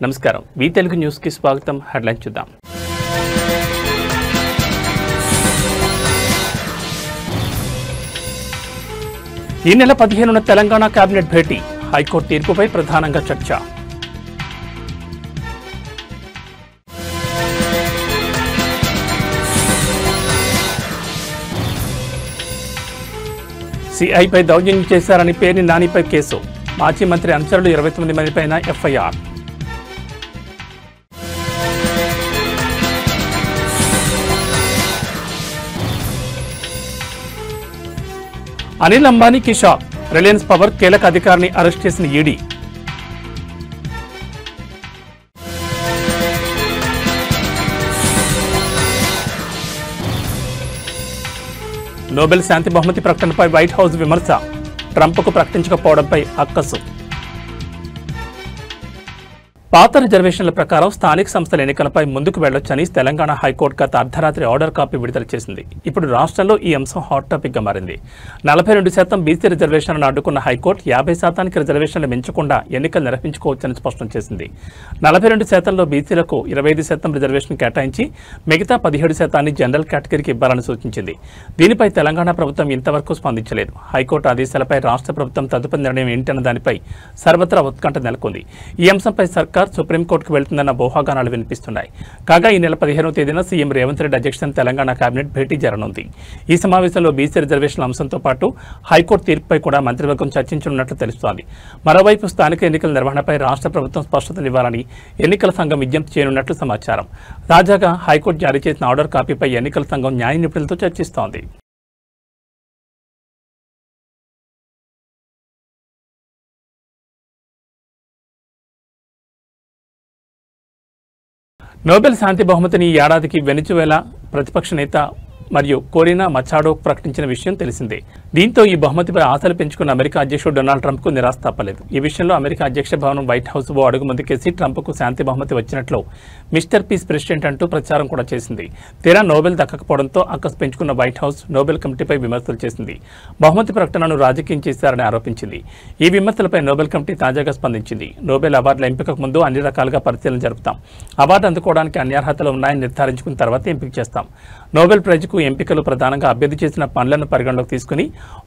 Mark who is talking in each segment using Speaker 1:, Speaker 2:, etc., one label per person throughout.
Speaker 1: నమస్కారం వి తెలుగు న్యూస్ కి స్వాగతం. హెడ్లైన్ చూద్దాం. ఈ నెల 15న తెలంగాణ కేబినెట్ భేటీ, హైకోర్టు తీర్పుపై ప్రధానంగా చర్చ. సిఐపై దౌర్జన్యం చేశారని పేర్ని నానిపై కేసు, మాజీ మంత్రి అనుచరులు 29 మందిపైన ఎఫ్ఐఆర్. అనిల్ అంబానీకి షాక్, రిలయన్స్ పవర్ కీలక అధికారిని అరెస్ట్ చేసిన ఈడీ. నోబెల్ శాంతి బహుమతి ప్రకటనపై వైట్ హౌస్ విమర్శ, ట్రంప్కు ప్రకటించకపోవడంపై అక్కసు. పాత రిజర్వేషన్ల ప్రకారం స్థానిక సంస్థల ఎన్నికలపై ముందుకు వెళ్లొచ్చని తెలంగాణ హైకోర్టు గత అర్ధరాత్రి ఆర్డర్ కాపీ విడుదల చేసింది. ఇప్పుడు రాష్ట్రంలో ఈ అంశం హాట్ టాపిక్ గా మారింది. 42% బీసీ రిజర్వేషన్లను అడ్డుకున్న హైకోర్టు 50% రిజర్వేషన్లు మించకుండా ఎన్నికలు నిర్వహించుకోవచ్చని స్పష్టం చేసింది. 42%లో బీసీలకు 25% రిజర్వేషన్ కేటాయించి మిగతా 17% జనరల్ కేటగిరీకి ఇవ్వాలని సూచించింది. దీనిపై తెలంగాణ ప్రభుత్వం ఇంతవరకు స్పందించలేదు. హైకోర్టు ఆదేశాలపై రాష్ట్ర ప్రభుత్వం తదుపరి నిర్ణయం ఏంటన్న దానిపై సర్వత్రా ఉత్కంఠ నెలకొంది. ఈ అంశంపై సర్కార్ సుప్రీంకోర్టుకు వెళ్తుందన్న ఊహాగానాలు వినిపిస్తున్నాయి. కాగా ఈ నెల 15వ తేదీన సీఎం రేవంత్ రెడ్డి అధ్యక్షతన తెలంగాణ కేబినెట్ భేటీ జరగనుంది. ఈ సమావేశంలో బీసీ రిజర్వేషన్ల అంశంతో పాటు హైకోర్టు తీర్పుపై కూడా మంత్రివర్గం చర్చించనున్నట్లు తెలుస్తోంది. మరోవైపు స్థానిక ఎన్నికల నిర్వహణపై రాష్ట్ర ప్రభుత్వం స్పష్టతనివ్వాలని ఎన్నికల సంఘం విజ్ఞప్తి చేయనున్నట్లు సమాచారం. తాజాగా హైకోర్టు జారీ చేసిన ఆర్డర్ కాపీపై ఎన్నికల సంఘం న్యాయ నిపుణులతో చర్చిస్తోంది. నోబెల్ శాంతి బహుమతిని ఈ ఏడాదికి వెనిజువేలా ప్రతిపక్ష నేత మరియు కోరినా మచాడో ప్రకటించిన విషయం తెలిసిందే. దీంతో ఈ బహుమతిపై ఆశలు పెంచుకున్న అమెరికా అధ్యక్షుడు డొనాల్డ్ ట్రంప్కు నిరాశ తప్పలేదు. ఈ విషయంలో అమెరికా అధ్యక్ష భవనం వైట్ హౌస్ ఓ అడుగు ముందుకేసి ట్రంప్కు శాంతి బహుమతి వచ్చినట్లు మిస్టర్ పీస్ ప్రెసిడెంట్ అంటూ ప్రచారం కూడా చేసింది. తీరా నోబెల్ దక్కకపోవడంతో అక్కసు పెంచుకున్న వైట్ హౌస్ నోబెల్ కమిటీపై విమర్శలు చేసింది. బహుమతి ప్రకటనను రాజకీయం చేశారని ఆరోపించింది. ఈ విమర్శలపై నోబెల్ కమిటీ తాజాగా స్పందించింది. నోబెల్ అవార్డుల ఎంపికకు ముందు అన్ని రకాలుగా పరిశీలన జరుపుతాం. అవార్డు అందుకోవడానికి అన్ని అర్హతలు ఉన్నాయని నిర్ధారించుకున్న తర్వాత ఎంపిక చేస్తాం. నోబెల్ ప్రైజ్కు ఎంపికలు ప్రధానంగా అభ్యర్థి చేసిన పనులను పరిగణలోకి తీసుకుని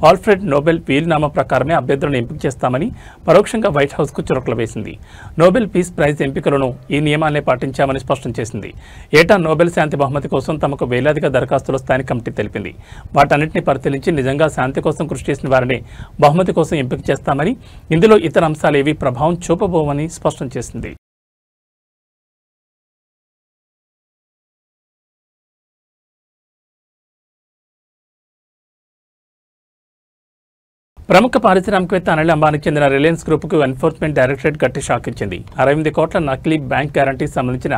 Speaker 1: ఆల్ఫ్రెడ్ నోబెల్ వీలునామా ప్రకారమే అభ్యర్థులను ఎంపిక చేస్తామని పరోక్షంగా వైట్ హౌస్కు చురకలు వేసింది. నోబెల్ పీస్ ప్రైజ్ ఎంపికలను ఈ నియమాలనే పాటించామని స్పష్టం చేసింది. ఏటా నోబెల్ శాంతి బహుమతి కోసం తమకు వేలాదిగా దరఖాస్తులు వస్తాయని కమిటీ తెలిపింది. వాటన్నింటినీ పరిశీలించి నిజంగా శాంతి కోసం కృషి చేసిన వారిని బహుమతి కోసం ఎంపిక చేస్తామని, ఇందులో ఇతర అంశాలు ఏవీ ప్రభావం చూపబోవని స్పష్టం చేసింది. ప్రముఖ పారిశ్రామికవేత్త అనిల్ అంబానీకి చెందిన రిలయన్స్ గ్రూప్కు ఎన్ఫోర్స్మెంట్ డైరెక్టరేట్ గట్టి షాక్ ఇచ్చింది. 68 కోట్ల నకిలీ బ్యాంక్ గ్యారంటీకి సంబంధించిన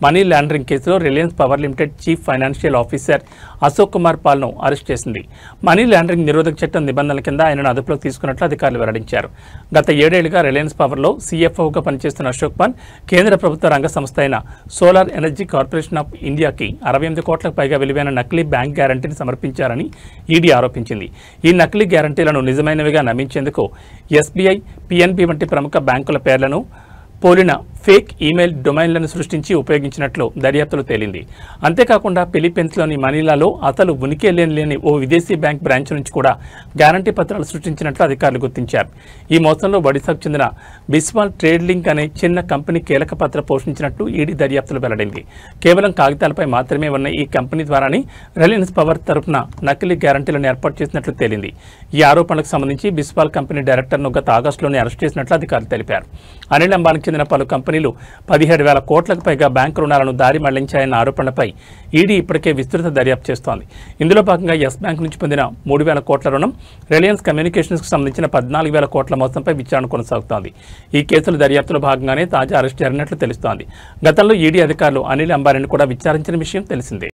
Speaker 1: మనీ లాండరింగ్ కేసులో Reliance power limited chief financial officer Ashok Kumar పాల్ను అరెస్ట్ చేసింది. మనీ లాండరింగ్ నిరోధక చట్టం నిబంధనల కింద ఆయనను అదుపులోకి తీసుకున్నట్లు అధికారులు వెల్లడించారు. గత 7 ఏళ్లుగా రిలయన్స్ పవర్లో సీఎఫ్ఓగా పనిచేస్తున్న అశోక్ పాల్ కేంద్ర ప్రభుత్వ రంగ సంస్థ అయిన సోలార్ ఎనర్జీ కార్పొరేషన్ ఆఫ్ ఇండియాకి 68 కోట్లకు పైగా విలువైన నకిలీ బ్యాంక్ గ్యారంటీని సమర్పించారని ఈడీ ఆరోపించింది. ఈ నకిలీ గ్యారంటీలను నిజమైనవిగా నమ్మించేందుకు ఎస్బీఐ, పిఎన్బి వంటి ప్రముఖ బ్యాంకుల పేర్లను పోలిన ఫేక్ ఈమెయిల్ డొమైన్లను సృష్టించి ఉపయోగించినట్లు దర్యాప్తులో తేలింది. అంతేకాకుండా ఫిలిప్పీన్స్లోని మనీలాలో అసలు ఉనికి లేని ఓ విదేశీ బ్యాంక్ బ్రాంచ్ నుంచి కూడా గ్యారంటీ పత్రాలు సృష్టించినట్లు అధికారులు గుర్తించారు. ఈ మోసంలో ఒడిశాకు చెందిన బిస్వాల్ ట్రేడ్ లింక్ అనే చిన్న కంపెనీ కీలక పాత్ర పోషించినట్లు ఈడీ దర్యాప్తులో వెల్లడింది. కేవలం కాగితాలపై మాత్రమే ఉన్న ఈ కంపెనీ ద్వారానే రిలయన్స్ పవర్ తరఫున నకిలీ గ్యారంటీలను ఏర్పాటు చేసినట్లు తేలింది. ఈ ఆరోపణలకు సంబంధించి బిస్వాల్ కంపెనీ డైరెక్టర్ను గత ఆగస్టులోనే అరెస్ట్ చేసినట్లు అధికారులు తెలిపారు. అనిల్ అంబానీకి చెందిన పలు కంపెనీలు 17,000 కోట్లకు పైగా బ్యాంకు రుణాలను దారి మళ్లించాయన్న ఆరోపణలపై ఈడీ ఇప్పటికే విస్తృత దర్యాప్తు చేస్తోంది. ఇందులో భాగంగా యెస్ బ్యాంక్ నుంచి పొందిన 3,000 కోట్ల రుణం, రిలయన్స్ కమ్యూనికేషన్స్కు సంబంధించిన 14,000 కోట్ల మోసంపై విచారణ కొనసాగుతోంది. ఈ కేసుల దర్యాప్తులో భాగంగానే తాజా అరెస్ట్ జరిగినట్లు తెలుస్తోంది. గతంలో ఈడీ అధికారులు అనిల్ అంబానీని కూడా విచారించిన విషయం తెలిసిందే.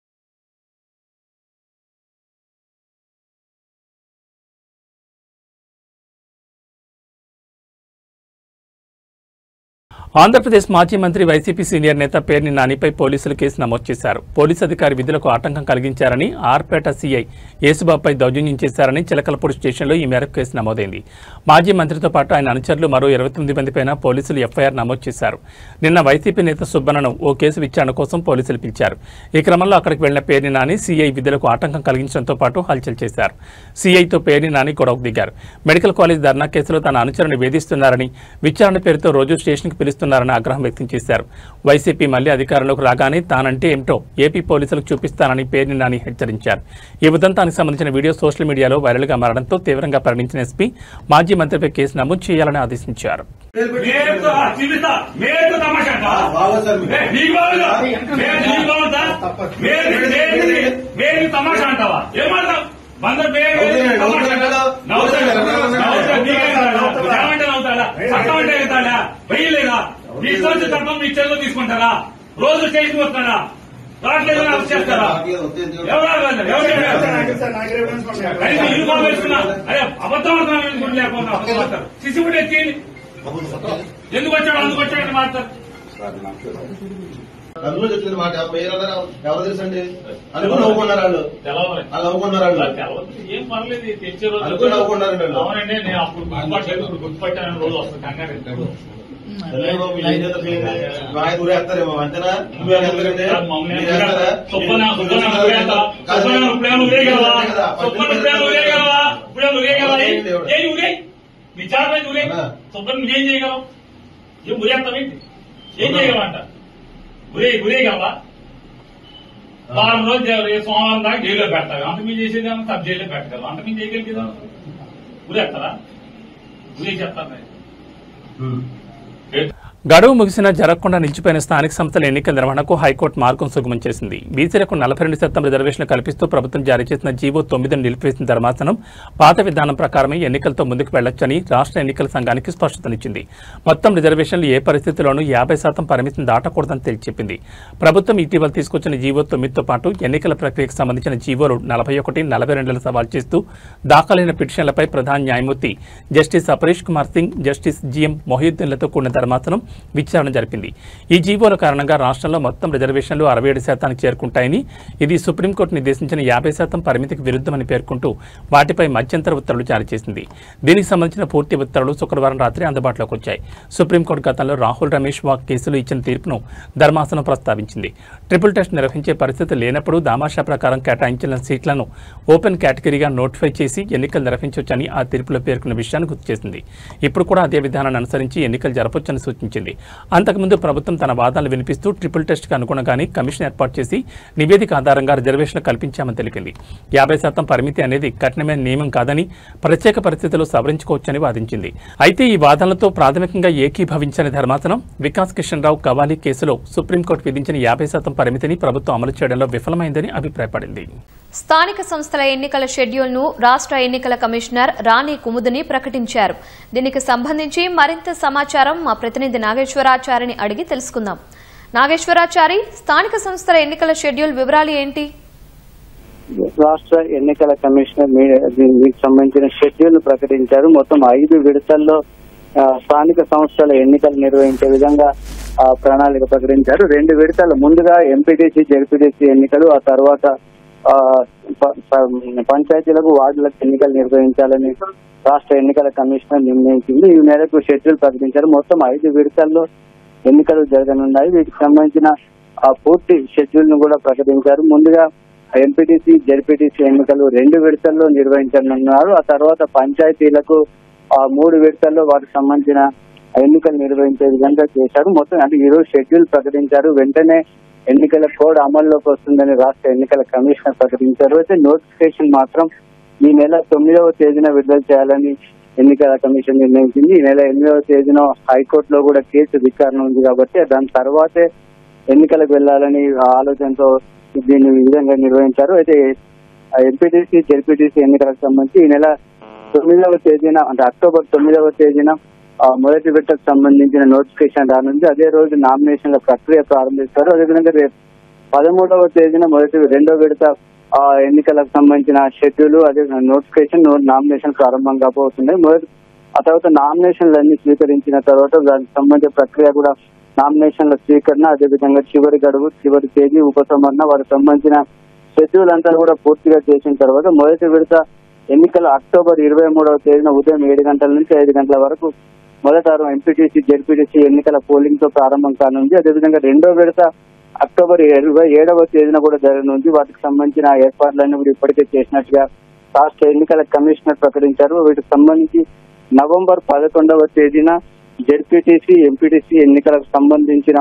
Speaker 1: ఆంధ్రప్రదేశ్ మాజీ మంత్రి వైసీపీ సీనియర్ నేత పేర్ని నానిపై పోలీసులు కేసు నమోదు చేశారు. పోలీసు అధికారి విధులకు ఆటంకం కలిగించారని, ఆర్పేట సీఐ యేసుబాబుపై దౌర్జన్యం చేశారని చిలకలపూడి స్టేషన్లో ఈ మేరకు కేసు నమోదైంది. మాజీ మంత్రితో పాటు ఆయన అనుచరులు మరో 29 మందిపైన పోలీసులు ఎఫ్ఐఆర్ నమోదు చేశారు. నిన్న వైసీపీ నేత సుబ్బన్నను ఓ కేసు విచారణ కోసం పోలీసులు పిలిచారు. ఈ క్రమంలో అక్కడికి వెళ్లిన పేర్ని నాని సీఐ విధులకు ఆటంకం కలిగించడంతో పాటు హల్చల్ చేశారు. సీఐతో పేర్ని నాని గొడవకు దిగారు. మెడికల్ కాలేజ్ ధర్నా కేసులో తన అనుచరుని వేధిస్తున్నారని, విచారణ పేరుతో రోజు స్టేషన్కి పిలుస్తున్నారని ఆగ్రహం వ్యక్తం చేశారు. వైసీపీ మళ్లీ అధికారంలోకి రాగానే తానంటే ఏమిటో ఏపీ పోలీసులకు చూపిస్తానని పేర్ని నాని హెచ్చరించారు. ఈ ఉదంతానికి సంబంధించిన వీడియో సోషల్ మీడియాలో వైరల్గా మారడంతో తీవ్రంగా పరిగణించిన ఎస్పీ మాజీ మంత్రిపై కేసు నమోదు చేయాలని ఆదేశించారు.
Speaker 2: తీసుకుంటారా? రోజు స్టేషన్ వస్తారా? రావట్లేదని అరెస్ట్ చేస్తారా? అదే అబద్ధం లేకపోతే సిసిబుడ్ ఎక్కింది. ఎందుకు వచ్చాడు అందుకు వచ్చాడని మాట్లాడతారు.
Speaker 3: అందులో చెప్తుంది మాట ఎవరు తెలుసండి అనుకుని నవ్వుకున్నారు వాళ్ళు. నవ్వుకున్నారు వాళ్ళు.
Speaker 2: ఏం పర్లేదు తెచ్చే రోజు
Speaker 3: అనుకుని నవ్వుకున్నారండి.
Speaker 2: అవునండి, నేను అప్పుడు గుర్తుపట్టాను. రోజు వస్తాను కంగారు.
Speaker 3: ఊరేస్తారేమో అంతేనా?
Speaker 2: మీ చాలా ఊరే సుబ్బన్ ఏం చేయగలం? ఏం ఊరేస్తామేంటి? ఏం చేయగలంట? ఉరేయగలవా? వారం రోజు సోమవారం దాకా జైల్లో పెడతారు. అంత మీరు చేసేది సబ్ జైల్లో పెట్టగలరు. అంత మీరు చేయగలిగేదా? ఉరేస్తారా? ఉరే చెప్తారు.
Speaker 1: గడువు ముగిసినా జరగకుండా నిలిచిపోయిన స్థానిక సంస్థల ఎన్నికల నిర్వహణకు హైకోర్టు మార్గం సుగమం చేసింది. బీసీలకు 42% రిజర్వేషన్లు కల్పిస్తూ ప్రభుత్వం జారీ చేసిన జీవో 9ను నిలిపివేసిన ధర్మాసనం పాత విధానం ప్రకారమే ఎన్నికలతో ముందుకు వెళ్లొచ్చని రాష్ట్ర ఎన్నికల సంఘానికి స్పష్టతనిచ్చింది. మొత్తం రిజర్వేషన్లు ఏ పరిస్థితిలోనూ 50% పరిమితిని దాటకూడదని తేల్చెప్పింది. ప్రభుత్వం ఇటీవల తీసుకొచ్చిన జీవో 9తో పాటు ఎన్నికల ప్రక్రియకు సంబంధించిన జీవోలు 41, 42లను సవాల్ చేస్తూ దాఖలైన పిటిషన్లపై ప్రధాన న్యాయమూర్తి justice Aparesh Kumar Singh, justice GM మొహియుద్దీన్లతో కూడిన ధర్మాసనం విచారణ జరిపింది. ఈ జీవోల కారణంగా రాష్ట్రంలో మొత్తం రిజర్వేషన్లు 67% చేరుకుంటాయని, ఇది సుప్రీంకోర్టు నిర్దేశించిన 50% పరిమితికి విరుద్ధమని పేర్కొంటూ వాటిపై మధ్యంతర ఉత్తర్వులు జారీ చేసింది. దీనికి సంబంధించిన పూర్తి ఉత్తర్వులు శుక్రవారం రాత్రి అందుబాటులోకి వచ్చాయి. సుప్రీంకోర్టు గతంలో రాహుల్ రమేష్ వాక్ కేసులు ఇచ్చిన తీర్పును ధర్మాసనం ప్రస్తావించింది. ట్రిపుల్ టెస్ట్ నిర్వహించే పరిస్థితి లేనప్పుడు దామాషా ప్రకారం కేటాయించిన సీట్లను ఓపెన్ కేటగిరీగా నోటిఫై చేసి ఎన్నికలు నిర్వహించవచ్చని ఆ తీర్పులో పేర్కొన్న విషయాన్ని గుర్తు చేసింది. ఇప్పుడు కూడా అదే విధానాన్ని అనుసరించి ఎన్నికలు జరపొచ్చని సూచించింది. అంతకుముందు ప్రభుత్వం తన వాదనలు వినిపిస్తూ ట్రిపుల్ టెస్ట్ కు అనుగుణంగానే కమిషన్ ఏర్పాటు చేసి నివేదిక ఆధారంగా రిజర్వేషన్లు కల్పించామని తెలిపింది. 50% పరిమితి అనేది కఠినమైన నియమం కాదని, ప్రత్యేక పరిస్థితుల్లో సవరించుకోవచ్చని వాదించింది. అయితే ఈ వాదనలతో ప్రాథమికంగా ఏకీభవించని ధర్మాసనం వికాస్ కిషన్ రావు కవాలి కేసులో సుప్రీంకోర్టు విధించిన 50% పరిమితిని ప్రభుత్వం అమలు చేయడంలో విఫలమైందని అభిప్రాయపడింది.
Speaker 4: స్థానిక సంస్థల ఎన్నికల షెడ్యూల్ను రాష్ట్ర ఎన్నికల కమిషనర్ రాణి కుముదిని ప్రకటించారు. దీనికి సంబంధించి మరింత సమాచారం మా ప్రతినిధి నాగేశ్వరాచారిని అడిగి తెలుసుకుందాం. నాగేశ్వరాచారి, స్థానిక సంస్థల ఎన్నికల షెడ్యూల్ వివరాలు ఏంటి?
Speaker 5: రాష్ట్ర ఎన్నికల కమిషనర్ దీనికి సంబంధించిన షెడ్యూల్ ప్రకటించారు. మొత్తం 5 విడతల్లో స్థానిక సంస్థల ఎన్నికలు నిర్వహించే విధంగా ప్రణాళిక ప్రకటించారు. 2 విడతలు ముందుగా ఎంపీటీసీ, జెడ్పీటీసీ ఎన్నికలు, ఆ తర్వాత పంచాయతీలకు, వార్డులకు ఎన్నికలు నిర్వహించాలని రాష్ట్ర ఎన్నికల కమిషనర్ నిర్ణయించింది. ఈ మేరకు షెడ్యూల్ ప్రకటించారు. మొత్తం 5 విడతల్లో ఎన్నికలు జరగనున్నాయి. వీటికి సంబంధించిన పూర్తి షెడ్యూల్ ను కూడా ప్రకటించారు. ముందుగా ఎంపీటీసీ, జెడ్పీటీసీ ఎన్నికలు 2 విడతల్లో నిర్వహించనున్నారు. ఆ తర్వాత పంచాయతీలకు 3 విడతల్లో వాటికి సంబంధించిన ఎన్నికలు నిర్వహించే విధంగా చేశారు. మొత్తం అంటే ఈ రోజు షెడ్యూల్ ప్రకటించారు. వెంటనే ఎన్నికల కోడ్ అమల్లోకి వస్తుందని రాష్ట్ర ఎన్నికల కమిషనర్ ప్రకటించారు. అయితే నోటిఫికేషన్ మాత్రం ఈ నెల 9వ తేదీన విడుదల చేయాలని ఎన్నికల కమిషన్ నిర్ణయించింది. ఈ నెల 8వ తేదీన హైకోర్టులో కూడా కేసు విచారణ ఉంది కాబట్టి దాని తర్వాతే ఎన్నికలకు వెళ్లాలని ఆలోచనతో దీన్ని ఈ విధంగా నిర్వహించారు. అయితే ఎంపీటీసీ, జెడ్పీటీసీ ఎన్నికలకు సంబంధించి ఈ నెల 9వ తేదీన అంటే అక్టోబర్ 9వ తేదీన మొదటి విడతకు సంబంధించిన నోటిఫికేషన్ రానుంది. అదే రోజు నామినేషన్ల ప్రక్రియ ప్రారంభిస్తారు. అదేవిధంగా రేపు 13వ తేదీన 2వ విడత ఎన్నికలకు సంబంధించిన షెడ్యూల్, అదే నోటిఫికేషన్, నామినేషన్ ప్రారంభం కాబోతున్నాయి. ఆ తర్వాత నామినేషన్లు అన్ని స్వీకరించిన తర్వాత దానికి సంబంధించిన ప్రక్రియ కూడా నామినేషన్ల స్వీకరణ, అదేవిధంగా చివరి గడువు, చివరి తేదీ, ఉపసంహరణ, వారికి సంబంధించిన షెడ్యూల్ అంతా కూడా పూర్తిగా చేసిన తర్వాత మొదటి విడత ఎన్నికలు అక్టోబర్ 23వ తేదీన ఉదయం 7 గంటల నుంచి 5 గంటల వరకు మొదట ఎంపీటీసీ, జెడ్పీటీసీ ఎన్నికల పోలింగ్ తో ప్రారంభం కానుంది. అదేవిధంగా రెండో విడత అక్టోబర్ 27వ తేదీన కూడా జరగనుంది. వాటికి సంబంధించిన ఏర్పాట్లన్నీ కూడా ఇప్పటికే చేసినట్టుగా రాష్ట్ర ఎన్నికల కమిషనర్ ప్రకటించారు. వీటికి సంబంధించి నవంబర్ 11వ తేదీన జెడ్పీటీసీ, ఎంపీటీసీ ఎన్నికలకు సంబంధించిన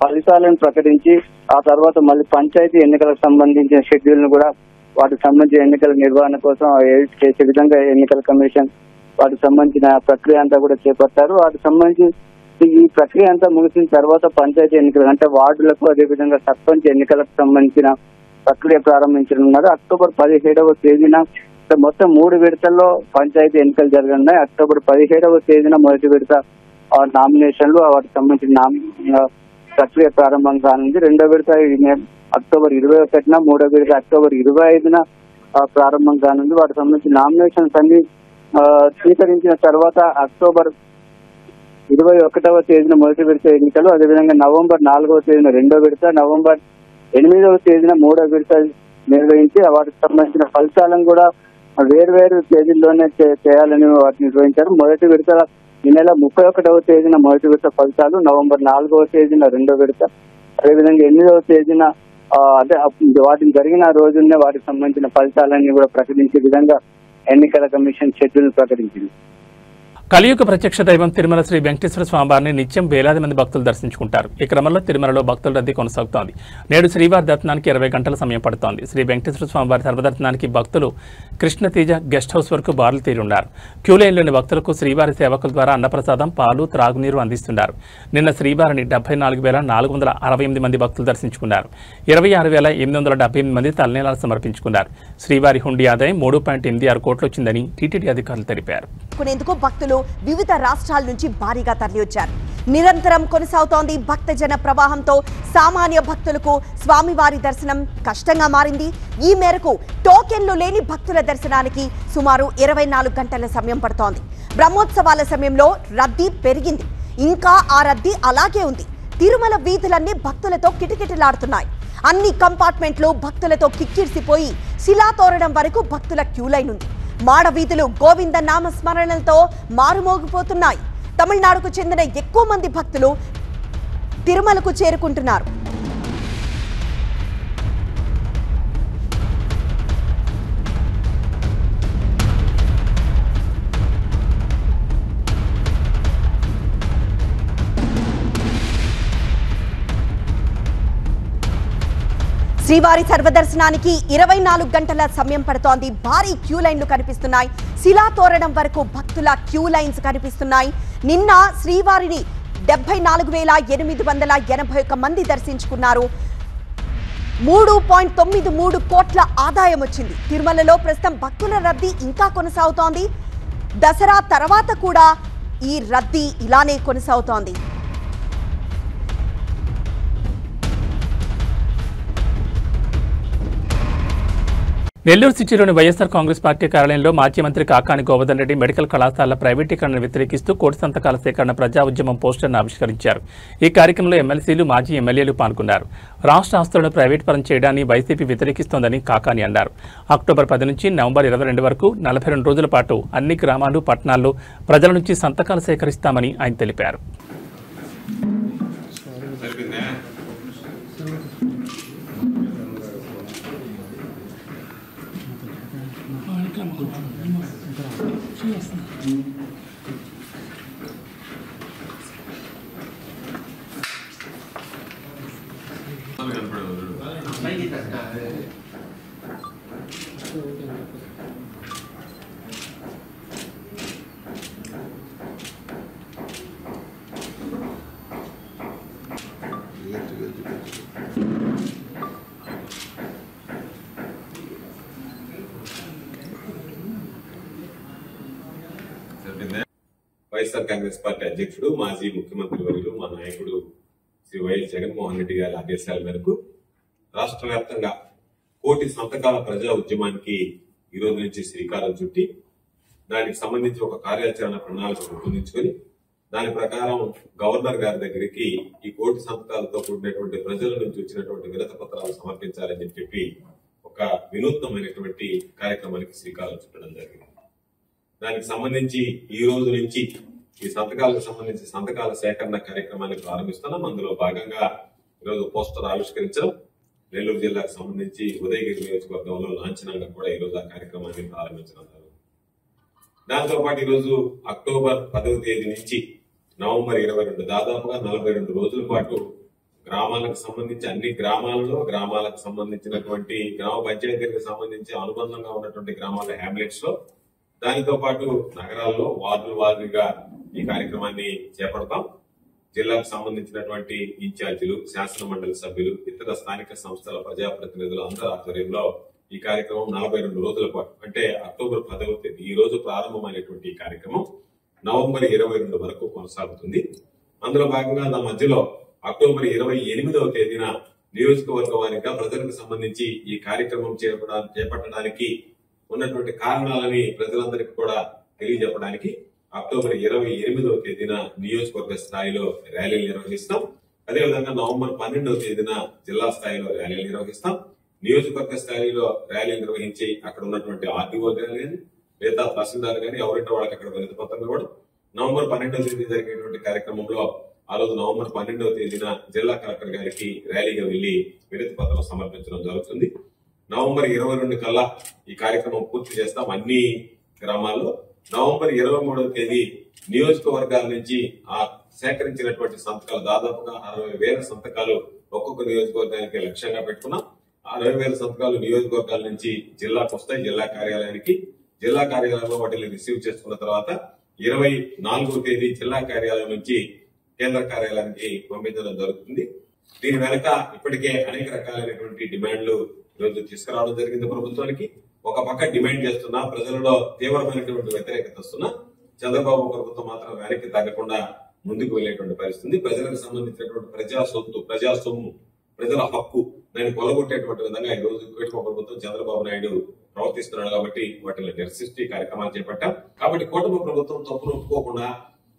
Speaker 5: ఫలితాలను ప్రకటించి ఆ తర్వాత మళ్ళీ పంచాయతీ ఎన్నికలకు సంబంధించిన షెడ్యూల్ ను కూడా వాటికి సంబంధించిన ఎన్నికల నిర్వహణ కోసం చేసే విధంగా ఎన్నికల కమిషన్ వాటికి సంబంధించిన ప్రక్రియ అంతా కూడా చేపట్టారు. వాటికి సంబంధించి ఈ ప్రక్రియ అంతా ముగిసిన తర్వాత పంచాయతీ ఎన్నికలు అంటే వార్డులకు, అదేవిధంగా సర్పంచ్ ఎన్నికలకు సంబంధించిన ప్రక్రియ ప్రారంభించనున్నారు. అక్టోబర్ 17వ తేదీన మొత్తం 3 విడతల్లో పంచాయతీ ఎన్నికలు జరగనున్నాయి. అక్టోబర్ 17వ తేదీన మొదటి విడత నామినేషన్లు, వాటికి సంబంధించిన ప్రక్రియ ప్రారంభం కానుంది. రెండో విడత అక్టోబర్ 21న, మూడో విడత అక్టోబర్ 25న ప్రారంభం కానుంది. వాటికి సంబంధించిన నామినేషన్స్ అన్ని స్వీకరించిన తర్వాత అక్టోబర్ 21వ తేదీన మొదటి విడత ఎన్నికలు, అదేవిధంగా నవంబర్ 4వ తేదీన రెండో విడత, నవంబర్ 8వ తేదీన మూడో విడత నిర్వహించి వాటికి సంబంధించిన ఫలితాలను కూడా వేర్వేరు తేదీల్లోనే చేయాలని వాటిని నిర్వహించారు. మొదటి విడత ఈ నెల 31వ తేదీన మొదటి విడత ఫలితాలు, నవంబర్ 4వ తేదీన రెండో విడత, అదేవిధంగా 8వ తేదీన అంటే వాటిని జరిగిన రోజునే వాటికి సంబంధించిన ఫలితాలన్నీ కూడా ప్రకటించే విధంగా ఎన్నికల కమిషన్ షెడ్యూల్ ప్రకటించింది.
Speaker 1: కలియుగ ప్రత్యక్ష దైవం తిరుమల శ్రీ వెంకటేశ్వర స్వామివారిని నిత్యం వేలాది మంది భక్తులు దర్శించుకుంటారు. ఈ క్రమంలో తిరుమలలో భక్తుల రద్దీ కొనసాగుతోంది. నేడు శ్రీవారి దర్శనానికి 20 గంటల సమయం పడుతోంది. శ్రీ వెంకటేశ్వర స్వామివారి సర్వదర్శనానికి భక్తులు కృష్ణతీజ గెస్ట్ హౌస్ వరకు బారులు తీరున్నారు. క్యూ లైన్లోని భక్తులకు శ్రీవారి సేవకుల ద్వారా అన్నప్రసాదం, పాలు, త్రాగునీరు అందిస్తున్నారు. నిన్న శ్రీవారిని 74,468 మంది భక్తులు దర్శించుకున్నారు. 26,878 మంది తలనీలాలు సమర్పించుకున్నారు. శ్రీవారి హుండీ ఆదాయం 3.86 కోట్లు వచ్చిందని టీటీడీ అధికారులు తెలిపారు.
Speaker 6: భక్తులు వివిధ రాష్ట్రాల నుంచి భారీగా తరలివచ్చారు. నిరంతరం కొనసాగుతోంది భక్తజన ప్రవాహంతో సామాన్య భక్తులకు స్వామివారి దర్శనం కష్టంగా మారింది. ఈ మేరకు టోకెన్లు లేని భక్తుల దర్శనానికి సుమారు 24 గంటల సమయం పడుతోంది. బ్రహ్మోత్సవాల సమయంలో రద్దీ పెరిగింది. ఇంకా ఆ రద్దీ అలాగే ఉంది. తిరుమల వీధులన్నీ భక్తులతో కిటకిటలాడుతున్నాయి. అన్ని కంపార్ట్మెంట్లు భక్తులతో కిక్కిరిసిపోయి శిలాతోరణం వరకు భక్తుల క్యూలైన్ ఉంది. మాడ వీధులు గోవింద నామ స్మరణలతో మారుమోగిపోతున్నాయి. తమిళనాడుకు చెందిన ఎక్కువ మంది భక్తులు తిరుమలకు చేరుకుంటున్నారు. శ్రీవారి సర్వదర్శనానికి 24 గంటల సమయం పడుతోంది. భారీ క్యూ లైన్లు కనిపిస్తున్నాయి. శిలాతోరణం వరకు భక్తుల క్యూ లైన్స్ కనిపిస్తున్నాయి. నిన్న శ్రీవారిని 74,881 మంది దర్శించుకున్నారు. 3.93 కోట్ల ఆదాయం వచ్చింది. తిరుమలలో ప్రస్తుతం భక్తుల రద్దీ ఇంకా కొనసాగుతోంది. దసరా తర్వాత కూడా ఈ రద్దీ ఇలానే కొనసాగుతోంది.
Speaker 1: నెల్లూరు సిటీలోని వైఎస్ఆర్ కాంగ్రెస్ పార్టీ కార్యాలయంలో మాజీ మంత్రి కాకాని గోవర్ధన్ రెడ్డి మెడికల్ కళాశాలల ప్రైవేటీకరణను వ్యతిరేకిస్తూ కోటి సంతకాల సేకరణ ప్రజా ఉద్యమం పోస్టర్ను ఆవిష్కరించారు. ఈ కార్యక్రమంలో ఎమ్మెల్సీలు, మాజీ ఎమ్మెల్యేలు పాల్గొన్నారు. రాష్ట్ర ఆస్తులను ప్రైవేట్ పరం చేయడాన్ని వైసీపీ వ్యతిరేకిస్తోందని కాకాని అన్నారు. అక్టోబర్ 10 నుంచి నవంబర్ 22 వరకు 42 రోజుల పాటు అన్ని గ్రామాలు, పట్టణాల్లో ప్రజల నుంచి సంతకాలు సేకరిస్తామని ఆయన తెలిపారు.
Speaker 7: వైఎస్ఆర్ కాంగ్రెస్ పార్టీ అధ్యక్షుడు, మాజీ ముఖ్యమంత్రి వర్యులు, మా నాయకుడు శ్రీ వైఎస్ జగన్మోహన్ రెడ్డి గారి ఆదేశాల మేరకు రాష్ట్ర వ్యాప్తంగా కోటి సంతకాల ప్రజా ఉద్యమానికి ఈ రోజు నుంచి శ్రీకారం చుట్టి దానికి సంబంధించి ఒక కార్యాచరణ ప్రణాళిక రూపొందించుకొని దాని ప్రకారం గవర్నర్ గారి దగ్గరికి ఈ కోటి సంతకాలతో కూడినటువంటి ప్రజల నుంచి వచ్చినటువంటి వినతి పత్రాలు సమర్పించాలని చెప్పి ఒక వినూత్నమైనటువంటి కార్యక్రమానికి శ్రీకారం చుట్టడం జరిగింది. దానికి సంబంధించి ఈ రోజు నుంచి ఈ సంతకాలకు సంబంధించి సంతకాల సేకరణ కార్యక్రమాన్ని ప్రారంభిస్తున్నాం. అందులో భాగంగా ఈరోజు పోస్టర్ ఆవిష్కరించడం, నెల్లూరు జిల్లాకు సంబంధించి ఉదయగిరి నియోజకవర్గంలో లాంఛనంగా కూడా ఈరోజు ఆ కార్యక్రమాన్ని ప్రారంభించడం జరుగుతుంది. దాంతో పాటు ఈరోజు అక్టోబర్ 10వ తేదీ నుంచి నవంబర్ 22 దాదాపుగా 42 రోజుల పాటు గ్రామాలకు సంబంధించి అన్ని గ్రామాలలో గ్రామాలకు సంబంధించినటువంటి గ్రామ పంచాయతీలకు సంబంధించి అనుబంధంగా ఉన్నటువంటి గ్రామాల హ్యామ్లెట్స్ లో దానితో పాటు నగరాల్లో వార్డుల వారీగా ఈ కార్యక్రమాన్ని చేపడతాం. జిల్లాకు సంబంధించినటువంటి ఇన్ఛార్జీలు, శాసన మండలి సభ్యులు, ఇతర స్థానిక సంస్థల ప్రజాప్రతినిధులు అందరి ఆధ్వర్యంలో ఈ కార్యక్రమం 42 రోజుల పాటు అంటే అక్టోబర్ 10వ తేదీ ఈ రోజు ప్రారంభమైనటువంటి ఈ కార్యక్రమం నవంబర్ 22 వరకు కొనసాగుతుంది. అందులో భాగంగా నా మధ్యలో అక్టోబర్ 28వ తేదీన నియోజకవర్గ వారీగా ప్రజలకు సంబంధించి ఈ కార్యక్రమం చేపట్టడానికి ఉన్నటువంటి కారణాలని ప్రజలందరికీ కూడా తెలియజెప్పడానికి అక్టోబర్ 28వ తేదీన నియోజకవర్గ స్థాయిలో ర్యాలీలు నిర్వహిస్తాం. అదేవిధంగా నవంబర్ 12వ తేదీన జిల్లా స్థాయిలో ర్యాలీలు నిర్వహిస్తాం. నియోజకవర్గ స్థాయిలో ర్యాలీలు నిర్వహించి అక్కడ ఉన్నటువంటి ఆర్టీఓ కానీ లేదా తహసీల్దార్ గానీ ఎవరింటే వాళ్ళకి అక్కడ వినతి పత్రం ఇవ్వడం. నవంబర్ 12వ తేదీ జరిగేటువంటి కార్యక్రమంలో ఆ రోజు నవంబర్ 12వ తేదీన జిల్లా కలెక్టర్ గారికి ర్యాలీగా వెళ్లి వినతి పత్రం సమర్పించడం జరుగుతుంది. నవంబర్ 22 కల్లా ఈ కార్యక్రమం పూర్తి చేస్తాం అన్ని గ్రామాల్లో. నవంబర్ 23వ తేదీ నియోజకవర్గాల నుంచి ఆ సేకరించినటువంటి సంతకాలు దాదాపుగా 60,000 సంతకాలు ఒక్కొక్క నియోజకవర్గానికి లక్ష్యంగా పెట్టుకున్నాం. 60,000 సంతకాలు నియోజకవర్గాల నుంచి జిల్లాకు వస్తాయి. జిల్లా కార్యాలయానికి, జిల్లా కార్యాలయంలో వాటిని రిసీవ్ చేసుకున్న తర్వాత 24వ తేదీ జిల్లా కార్యాలయం నుంచి కేంద్ర కార్యాలయానికి పంపించడం జరుగుతుంది. దీని వెనక ఇప్పటికే అనేక రకాలైనటువంటి డిమాండ్లు ఈరోజు తీసుకురావడం జరిగింది ప్రభుత్వానికి. ఒక పక్క డిమాండ్ చేస్తున్నా, ప్రజలలో తీవ్రమైనటువంటి వ్యతిరేకత వస్తున్నా చంద్రబాబు ప్రభుత్వం మాత్రం వెనక్కి తగ్గకుండా ముందుకు వెళ్లేటువంటి పరిస్థితి. ప్రజలకు సంబంధించినటువంటి ప్రజా సొత్తు, ప్రజా సొమ్ము, ప్రజల హక్కు దాన్ని కొలగొట్టేటువంటి విధంగా ఈ రోజు కూటమి ప్రభుత్వం చంద్రబాబు నాయుడు ప్రవర్తిస్తున్నాడు. కాబట్టి వాటిని నిరసిస్తూ కార్యక్రమాలు చేపట్టాం. కాబట్టి కూటమి ప్రభుత్వం తప్పును ఒప్పుకోకుండా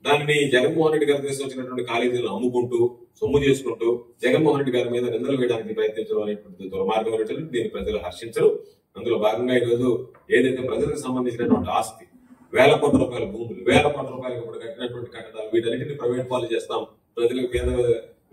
Speaker 7: దానిని జగన్మోహన్ రెడ్డి గారు తీసుకొచ్చినటువంటి కాలేజీలను అమ్ముకుంటూ సొమ్ము చేసుకుంటూ జగన్మోహన్ రెడ్డి గారి మీద నిందలు వేయడానికి ప్రయత్నించడం అనేటువంటి దుర్మార్గం. దీన్ని ప్రజలు హర్షించరు. అందులో భాగంగా ఈ రోజు ఏదైతే ప్రజలకు సంబంధించినటువంటి ఆస్తి, వేల కోట్ల రూపాయల భూములు, వేల కోట్ల రూపాయలకు ఇప్పుడు కట్టినటువంటి కట్టడాలు, వీటన్నింటినీ ప్రైవేట్ పాలు చేస్తాం, ప్రజలకు పేద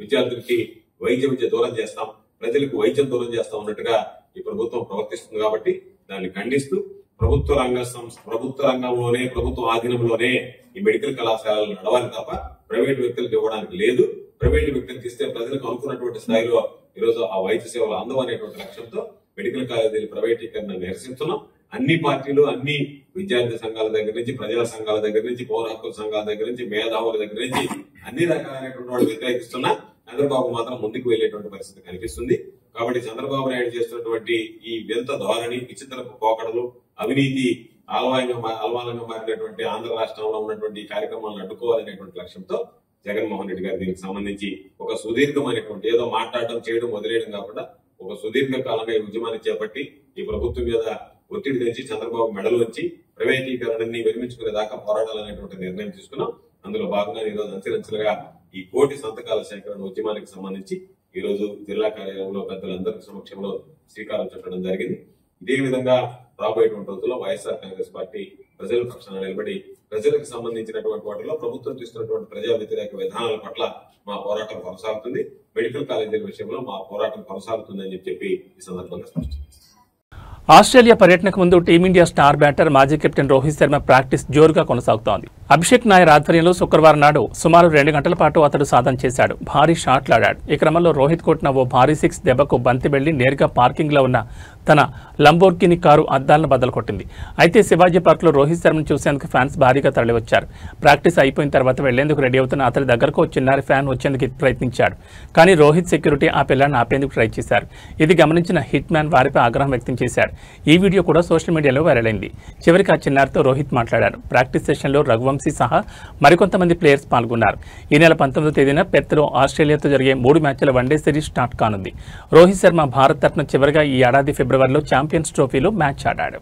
Speaker 7: విద్యార్థులకి వైద్య విద్య దూరం చేస్తాం, ప్రజలకు వైద్యం దూరం చేస్తాం అన్నట్టుగా ఈ ప్రభుత్వం ప్రవర్తిస్తుంది. కాబట్టి దాన్ని ఖండిస్తూ ప్రభుత్వ రంగంలోనే, ప్రభుత్వ ఆధీనంలోనే ఈ మెడికల్ కళాశాలలు నడవాలి తప్ప ప్రైవేట్ వ్యక్తులకు ఇవ్వడానికి లేదు. ప్రైవేట్ వ్యక్తులకు ఇస్తే ప్రజలకు అనుకున్నటువంటి స్థాయిలో ఈరోజు ఆ వైద్య సేవలు అందవనేటువంటి లక్ష్యంతో మెడికల్ కాలేజీలు ప్రైవేటీకరణ నిరసిస్తున్నాం. అన్ని పార్టీలు, అన్ని విద్యార్థి సంఘాల దగ్గర నుంచి, ప్రజా సంఘాల దగ్గర నుంచి, పౌర హక్కుల సంఘాల దగ్గర నుంచి, మేధావుల దగ్గర నుంచి అన్ని రకాలైనటువంటి వాళ్ళు వ్యతిరేకిస్తున్నా చంద్రబాబు మాత్రం ముందుకు వెళ్లేటువంటి పరిస్థితి కనిపిస్తుంది. కాబట్టి చంద్రబాబు నాయుడు చేస్తున్నటువంటి ఈ వింత ధోరణి, విచిత్రపు పోకడలు, అవినీతి అల్వాలంగా మారినటువంటి ఆంధ్ర రాష్ట్రంలో ఉన్నటువంటి ఈ కార్యక్రమాలను అడ్డుకోవాలనేటువంటి లక్ష్యంతో జగన్మోహన్ రెడ్డి గారు దీనికి సంబంధించి ఒక సుదీర్ఘమైనటువంటి ఏదో మాట్లాడటం, చేయడం, వదిలేయడం కాకుండా ఒక సుదీర్ఘ కాలంగా ఈ ఉద్యమాన్ని చేపట్టి ఈ ప్రభుత్వం మీద ఒత్తిడి తెచ్చి చంద్రబాబు మెడలు వచ్చి ప్రైవేటీకరణని విరమించుకునే దాకా పోరాడాలనేటువంటి నిర్ణయం తీసుకున్నాం. అందులో భాగంగా ఈరోజు అంచెలంచెలుగా ఈ కోటి సంతకాల సేకరణ ఉద్యమానికి సంబంధించి ఈ రోజు జిల్లా కార్యాలయంలో పెద్దలందరి సమక్షంలో శ్రీకారం చుట్టడం జరిగింది. ఇదే విధంగా రాబోయేటువంటి రోజుల్లో వైఎస్ఆర్ కాంగ్రెస్ పార్టీ ప్రజల పక్షాన నిలబడి ప్రజలకు సంబంధించినటువంటి వాటిలో ప్రభుత్వం తీసుకున్నటువంటి ప్రజా వ్యతిరేక విధానాల పట్ల మా పోరాటం కొనసాగుతుంది. మెడికల్ కాలేజీల విషయంలో మా పోరాటం కొనసాగుతుందని చెప్పి ఈ సందర్భంగా స్పష్టం.
Speaker 1: ఆస్ట్రేలియా పర్యటనకు ముందు టీమిండియా స్టార్ బ్యాటర్ మాజీ కెప్టెన్ రోహిత్ శర్మ ప్రాక్టీస్ జోరుగా కొనసాగుతోంది. అభిషేక్ నాయర్ ఆధ్వర్యంలో శుక్రవారం నాడు సుమారు 2 గంటల పాటు అతడు సాధన చేశాడు. భారీ షాట్లాడాడు. ఈ క్రమంలో రోహిత్ కొట్టిన ఓ భారీ 6 దెబ్బకు బంతి వెళ్లి నేరుగా పార్కింగ్లో ఉన్న తన లంబోర్గిని కారు అద్దాలను బద్దలు కొట్టింది. అయితే శివాజీ పార్క్లో రోహిత్ శర్మను చూసేందుకు ఫ్యాన్స్ భారీగా తరలివచ్చారు. ప్రాక్టీస్ అయిపోయిన తర్వాత వెళ్లేందుకు రెడీ అవుతున్న అతడి దగ్గరకు చిన్నారి ఫ్యాన్ వచ్చేందుకు ప్రయత్నించాడు. కానీ రోహిత్ సెక్యూరిటీ ఆ పిల్లాన్ని ఆపేందుకు ట్రై చేశారు. ఇది గమనించిన హిట్ మ్యాన్ వారిపై ఆగ్రహం వ్యక్తం చేశాడు. ఈ వీడియో కూడా సోషల్ మీడియాలో వైరల్ అయింది. చివరికి ఆ చిన్నారితో రోహిత్ మాట్లాడారు. ప్రాక్టీస్ సెషన్లో రఘువంశీ సహా మరికొంతమంది ప్లేయర్స్ పాల్గొన్నారు. ఈ నెల 19వ తేదీన పెర్త్లో ఆస్ట్రేలియాతో జరిగే 3 మ్యాచ్ల వన్డే సిరీస్ స్టార్ట్ కానుంది. రోహిత్ శర్మ భారత్ తరఫున చివరిగా ఈ ఏడాది ఫిబ్రవరిలో ఛాంపియన్స్ ట్రోఫీలో మ్యాచ్ ఆడాడు.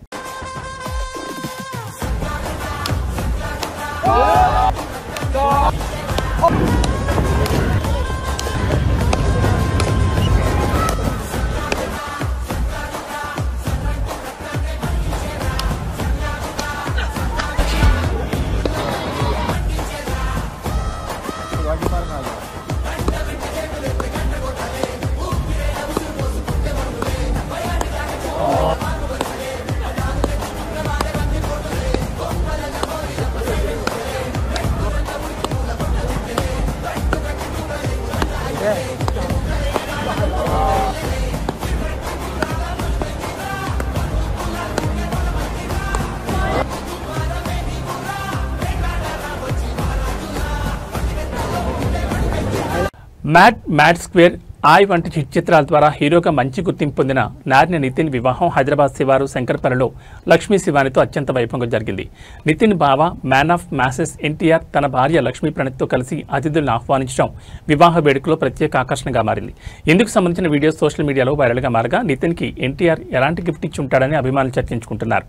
Speaker 1: మ్యాడ్ స్క్వేర్ ఆయ్ వంటి హిట్ చిత్రాల ద్వారా హీరోగా మంచి గుర్తింపు పొందిన నారిన నితిన్ వివాహం హైదరాబాద్ శివారు శంకర్పల్లిలో లక్ష్మీ శివానితో అత్యంత వైభవంగా జరిగింది. నితిన్ బావ మ్యాన్ ఆఫ్ మ్యాసెస్ ఎన్టీఆర్ తన భార్య లక్ష్మీ ప్రణీత్తో కలిసి అతిథులను ఆహ్వానించడం వివాహ వేడుకలో ప్రత్యేక ఆకర్షణగా మారింది. ఇందుకు సంబంధించిన వీడియో సోషల్ మీడియాలో వైరల్గా మారగా నితిన్కి ఎన్టీఆర్ ఎలాంటి గిఫ్ట్ ఇచ్చి ఉంటాడని అభిమానులు చర్చించుకుంటున్నారు.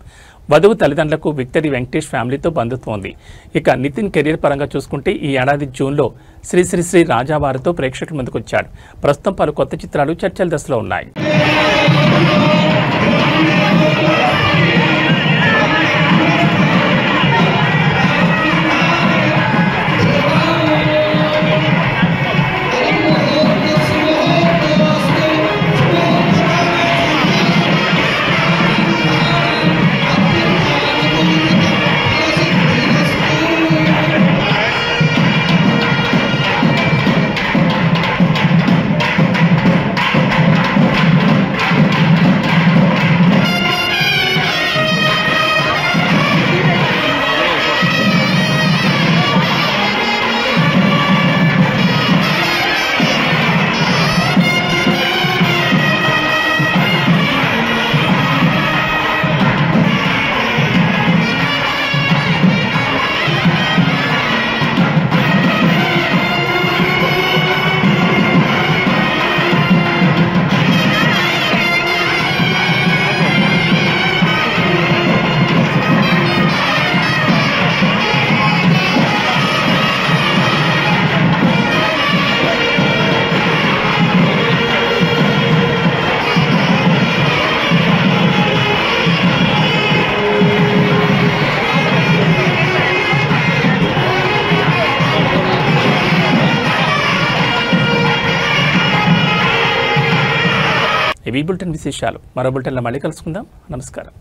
Speaker 1: వధువు తల్లిదండ్రులకు విక్టరీ వెంకటేష్ ఫ్యామిలీతో బంధుత్వం ఉంది. ఇక నితిన్ కెరీర్ పరంగా చూసుకుంటే ఈ ఏడాది జూన్లో శ్రీ శ్రీ శ్రీ రాజావారితో ప్రేక్షకుల ముందుకు వచ్చాడు. ప్రస్తుతం పలు కొత్త చిత్రాలు చర్చల దశలో ఉన్నాయి. ఇవి బులెటిన్ విశేషాలు. మరో బులెటిన్లో మళ్ళీ కలుసుకుందాం. నమస్కారం.